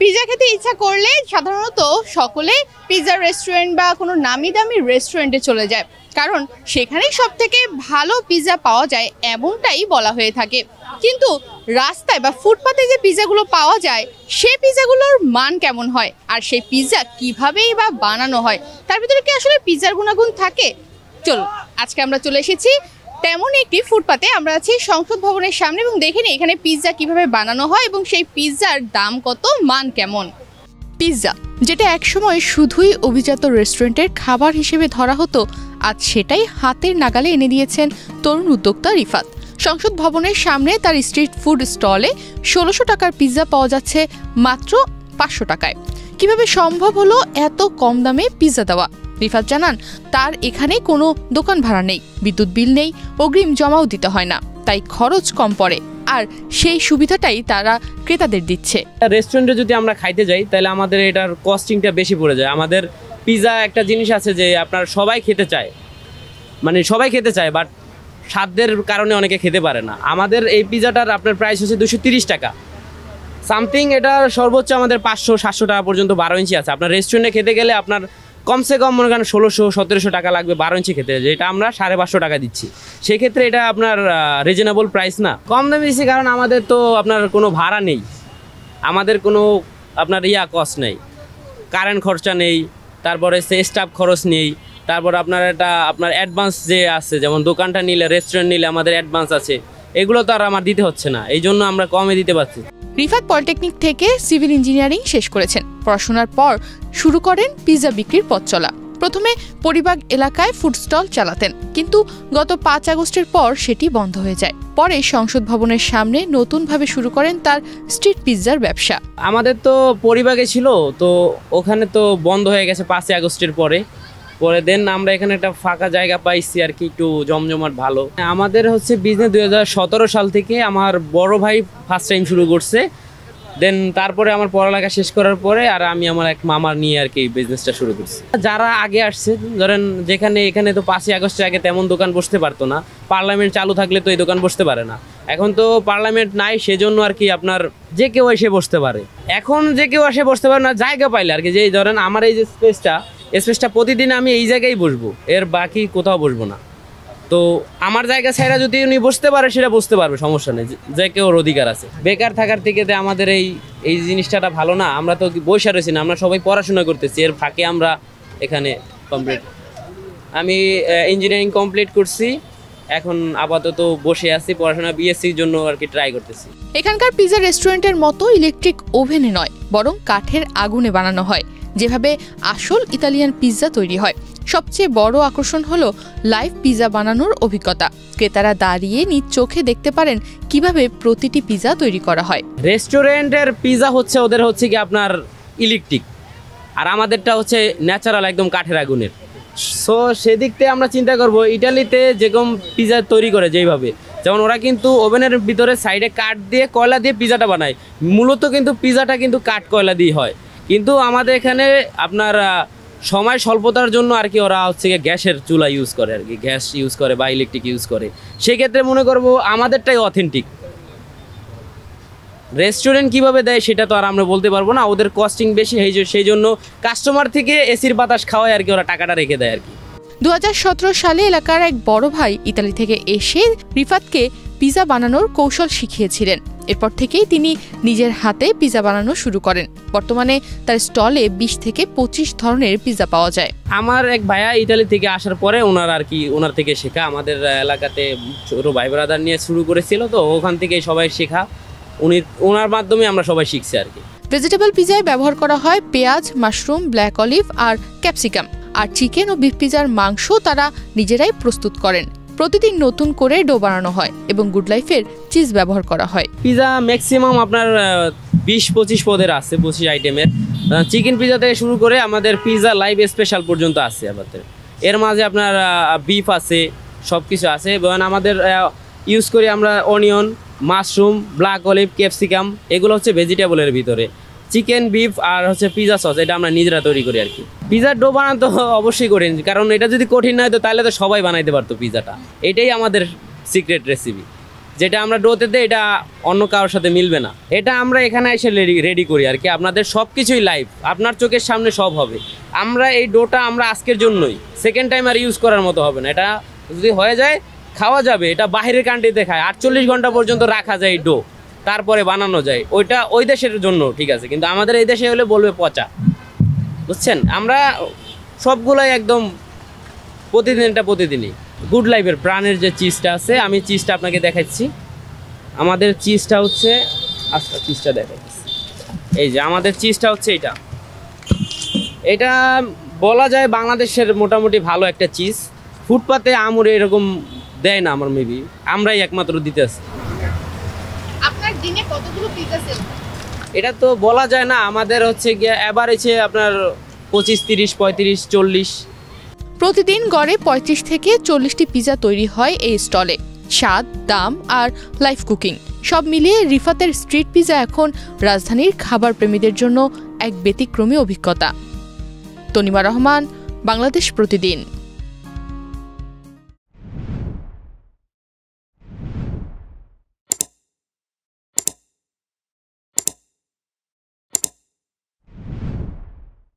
Pizza খেতে ইচ্ছা করলে সাধারণত সকলে পিৎজা রেস্টুরেন্ট বা কোনো নামি দামি রেস্টুরেন্টে চলে যায়, কারণ সেখানেই সব থেকে ভালো পিৎজা পাওয়া যায় এমনটাই বলা হয়ে থাকে। কিন্তু রাস্তায় বা ফুটপাতে যে পিৎজাগুলো পাওয়া যায় সেই পিৎজাগুলোর মান কেমন হয়, আর সেই পিৎজা কীভাবেই বা বানানো হয়, তার ভিতরে কি আসলে পিৎজার গুণাগুণ থাকে? চলো আজকে আমরা চলে এসেছি তেমন একটি ফুটপাতে। আমরা আছি সংসদ ভবনের সামনে এবং দেখে নিই এখানে পিৎজা কিভাবে বানানো হয় এবং সেই পিৎজার দাম কত, মান কেমন। পিৎজা যেটা একসময় শুধুই অভিজাত রেস্টুরেন্টের খাবার হিসেবে ধরা হতো, আজ সেটাই হাতের নাগালে এনে দিয়েছেন তরুণ উদ্যোক্তা রিফাত। সংসদ ভবনের সামনে তার স্ট্রিট ফুড স্টলে ১৬০০ টাকার পিৎজা পাওয়া যাচ্ছে মাত্র ৫০০ টাকায়। কিভাবে সম্ভব হলো এত কম দামে পিৎজা দেওয়া? রিফাত জানান তার এখানে কোনো দোকান ভাড়া নেই, বিদ্যুৎ বিল নেই, অগ্রিম জমাও দিতে হয় না, তাই খরচ কম পড়ে, আর সেই সুবিধাটাই তারা ক্রেতাদের দিচ্ছে। রেস্টুরেন্টে যদি আমরা খাইতে যাই তাহলে আমাদের এটার কস্টিংটা বেশি পড়ে যায়। আমাদের পিৎজা একটা জিনিস আছে যে আপনার সবাই খেতে চায়, মানে সবাই খেতে চায়, বাট স্বাদের কারণে অনেকে খেতে পারে না। আমাদের এই পিৎজাটার আপনার প্রাইস হচ্ছে 230 টাকা সামথিং। এটা সর্বোচ্চ আমাদের 500-700 টাকা পর্যন্ত 12 ইঞ্চি আছে। আপনার রেস্টুরেন্টে খেতে গেলে আপনার কমসে কম মনে করেন 1600-1700 টাকা লাগবে 12 ইঞ্চি খেতে, যেটা আমরা 550 টাকা দিচ্ছি। সেক্ষেত্রে এটা আপনার রিজনেবল প্রাইস না। কম দামে দিচ্ছি কারণ আমাদের তো আপনার কোনো ভাড়া নেই, আমাদের কোনো আপনার কস্ট নেই, কারেন্ট খরচা নেই, তারপরে স্টাফ খরচ নেই, তারপর আপনার এটা আপনার অ্যাডভান্স যে আছে, যেমন দোকানটা নিলে রেস্টুরেন্ট নিলে আমাদের অ্যাডভান্স আছে, এগুলো তো আর আমার দিতে হচ্ছে না, এই জন্য আমরা কমে দিতে পারছি। রিফাত পলিটেকনিক থেকে সিভিল ইঞ্জিনিয়ারিং শেষ করেছেন। পড়াশোনার পর শুরু করেন পিৎজা বিক্রির পথ চলা। প্রথমে পরিবাগ এলাকায় ফুড স্টল চালাতেন, কিন্তু গত 5 আগস্টের পর সেটি বন্ধ হয়ে যায়। পরে সংসদ ভবনের সামনে নতুনভাবে শুরু করেন তার স্ট্রিট পিৎজার ব্যবসা। আমাদের তো পরিবাগে ছিল, তো ওখানে তো বন্ধ হয়ে গেছে 5 আগস্টের পরে দেন আমরা এখানে একটা ফাঁকা জায়গা পাইছি আর কি, একটু জমজমাট ভালো। আমাদের হচ্ছে বিজনেস 2017 সাল থেকে আমার বড় ভাই ফার্স্ট টাইম শুরু করছে, দেন তারপরে আমার পড়ালেখা শেষ করার পরে আর আমি আমার এক মামার নিয়ে আর কি বিজনেসটা শুরু করছি। যারা আগে আসছে, ধরেন যেখানে এখানে তো 5 আগস্টের আগে তেমন দোকান বসতে পারতো না, পার্লামেন্ট চালু থাকলে তো এই দোকান বসতে পারে না। এখন তো পার্লামেন্ট নাই, সেজন্য আর কি আপনার যে কেউ এসে বসতে পারে। এখন যে কেউ এসে বসতে পারে না, জায়গা পাইলে আর কি, যে ধরেন আমার এই যে স্পেসটা প্রতিদিন আমি এই জায়গায় বসবো, এর বাকি কোথাও বসবো না। তো আমার জায়গা ছাড়া যদি উনি বসতে পারে সেটা বসতে পারবে, সমস্যা নেই, যে কেউ অধিকার আছে। বেকার থাকার থেকে আমাদের এই জিনিসটা ভালো না, আমরা তো বসে রয়েছি না, আমরা সবাই পড়াশোনা করতেছি, এর ফাঁকে আমরা এখানে আমি ইঞ্জিনিয়ারিং কমপ্লিট করছি, এখন আপাতত বসে আছি পড়াশোনা, বিএসসির জন্য আর কি ট্রাই করতেছি। এখানকার পিৎজা রেস্টুরেন্টের মতো ইলেকট্রিক ওভেনে নয়, বরং কাঠের আগুনে বানানো হয়, যেভাবে আসল ইতালিয়ান পিৎজা তৈরি হয়। সবচেয়ে বড় আকর্ষণ হলো লাইভ পিৎজা বানানোর অভিজ্ঞতা। ক্রেতারা দাঁড়িয়ে নিজ চোখে দেখতে পারেন কিভাবে প্রতিটি পিৎজা তৈরি করা হয়। রেস্টুরেন্টের পিৎজা হচ্ছে ওদের হচ্ছে কি আপনার ইলেকট্রিক, আর আমাদেরটা হচ্ছে ন্যাচারাল একদম কাঠের আগুনের। সো সেদিক থেকে আমরা চিন্তা করব, ইটালিতে যেরকম পিৎজা তৈরি করে যেভাবে, যেমন ওরা কিন্তু ওভেনের ভিতরে সাইডে কাঠ দিয়ে কয়লা দিয়ে পিৎজাটা বানায়, মূলত কিন্তু পিৎজাটা কিন্তু কাঠ কয়লা দিয়ে হয়। কিন্তু আমাদের এখানে আপনার সময় স্বল্পতার জন্য আর কি ওরা হচ্ছে গ্যাসের চুলা ইউজ করে আর কি, গ্যাস ইউজ করে বা ইলেকট্রিক ইউজ করে। সেক্ষেত্রে মনে করবো আমাদেরটাই অথেন্টিক। রেস্টুরেন্ট কিভাবে দেয় সেটা তো আর আমরা বলতে পারবো না, ওদের কস্টিং বেশি, সেই জন্য কাস্টমার থেকে এসির বাতাস খাওয়ায় আর কি, ওরা টাকাটা রেখে দেয় আর কি। 2017 সালে এলাকার এক বড় ভাই ইতালি থেকে এসে রিফাতকে পিৎজা বানানোর কৌশল শিখিয়েছিলেন। এরপর থেকেই তিনি নিজের হাতে পিৎজা বানানো শুরু করেন। বর্তমানে তার স্টলে 20 থেকে 25 ধরনের পিৎজা পাওয়া যায়। আমার এক ভাইয়া ইতালি থেকে আসার পরে ওনার থেকে শেখা, আমাদের এলাকাতে ছোট ভাই ব্রাদার নিয়ে শুরু করেছিল, তো ওখান থেকে সবাই শেখা, ওনার মাধ্যমে আমরা সবাই শিখছি আর কি। ভেজিটেবল পিৎজায় ব্যবহার করা হয় পেঁয়াজ, মাশরুম, ব্ল্যাক অলিভ আর ক্যাপসিকাম। আর চিকেন ও বিফ পিৎজার মাংস তারা নিজেরাই প্রস্তুত করেন। প্রতিদিন নতুন করে ডো বানানো হয় এবং গুড লাইফের চিজ ব্যবহার করা হয়। পিৎজা ম্যাক্সিমাম আপনার 20-25 পদের আছে, 25 আইটেমের। চিকেন পিৎজা থেকে শুরু করে আমাদের পিৎজা লাইভ স্পেশাল পর্যন্ত আছে আমাদের। এর মাঝে আপনার বিফ আছে, সব কিছু আছে। এবং আমাদের ইউজ করি আমরা onion, mushroom, black olive, capsicum, এগুলো হচ্ছে ভেজিটেবলের ভিতরে। চিকেন, বিফ আর হচ্ছে পিৎজা সস, এটা আমরা নিজেরা তৈরি করি আর কি। পিৎজার ডো বানাতে অবশ্যই করি, কারণ এটা যদি কঠিন না হতো তাহলে তো সবাই বানাইতে পারতো পিৎজাটা। এটাই আমাদের সিক্রেট রেসিপি। যেটা আমরা ডোতে দেই এটা অন্য কারোর সাথে মিলবে না। এটা আমরা এখানে এসে রেডি করি আর কি, আপনাদের সব কিছুই লাইভ, আপনার চোখের সামনে সব হবে। আমরা এই ডোটা আমরা আজকের জন্যই, সেকেন্ড টাইম আর ইউজ করার মতো হবে না। এটা যদি হয়ে যায় খাওয়া যাবে, এটা বাইরের কান্ট্রিতে খায় 48 ঘন্টা পর্যন্ত রাখা যায় এই ডো, তারপরে বানানো যায়। ওইটা ওই দেশের জন্য ঠিক আছে, কিন্তু আমাদের এই দেশে হলে বলবে পচা, বুঝছেন। আমরা সবগুলোই একদম প্রতিদিনই গুড লাইফের প্রাণের যে চিজটা আছে, আমি চিজটা আপনাকে দেখাচ্ছি। আমাদের চিজটা হচ্ছে, আচ্ছা চিজটা দেখাচ্ছি, এই যে আমাদের চিজটা হচ্ছে এটা বলা যায় বাংলাদেশের মোটামুটি ভালো একটা চিজ। ফুটপাতে আমরে এরকম দেয় না, আমার মেবি আমরাই একমাত্র দিতে আসি। আপনার দিনে কতগুলো পিৎজা সেল হয়? এটা তো বলা যায় না, আমাদের হচ্ছে গিয়ে এভারেজে আপনার 25, 30, 35, 40। প্রতিদিন গড়ে 35 থেকে 40টি পিৎজা তৈরি হয় এই স্টলে। স্বাদ, দাম আর লাইভ কুকিং সব মিলিয়ে রিফাতের স্ট্রিট পিৎজা এখন রাজধানীর খাবার প্রেমীদের জন্য এক ব্যতিক্রমী অভিজ্ঞতা। তনিমা রহমান, বাংলাদেশ প্রতিদিন।